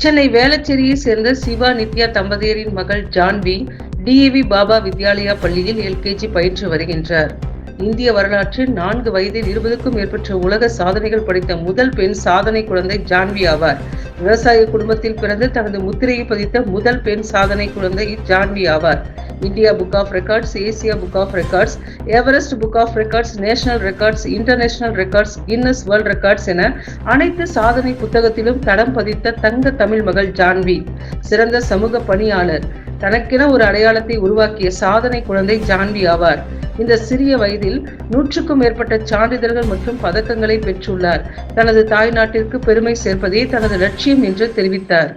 சென்னை வேளச்சேரியை சேர்ந்த சிவா நித்யா தம்பதியரின் மகள் ஜான்வி டிஏவி பாபா வித்யாலயா பள்ளியில் எல்கேஜி பயின்று வருகின்றார். இந்திய வரலாற்றில் 4 வயதில் 20க்கும் மேற்பட்ட உலக சாதனைகள் படைத்த முதல் பெண் சாதனை குழந்தை ஜான்வி ஆவார். விவசாய குடும்பத்தில் பிறந்து தனது முத்திரையை பதித்த முதல் பெண் சாதனை குழந்தை ஜான்வி ஆவார். India book of records, Asia book of records, Everest book of records, national records, international records, Guinness world records என அனைத்து சாதனை புத்தகத்திலும் தடம் பதித்த தங்க தமிழ் மகள் ஜான்வி. சிறந்த சமூக பணியாளர், தனக்கென ஒரு அடையாளத்தை உருவாக்கிய சாதனை குழந்தை ஜான்வி ஆவார். இந்த சிறிய வயதில் 100க்கும் மேற்பட்ட சான்றிதழ்கள் மற்றும் பதக்கங்களை பெற்றுள்ளார். தனது தாய் நாட்டிற்கு பெருமை சேர்ப்பதே தனது லட்சியம் என்று தெரிவித்தார்.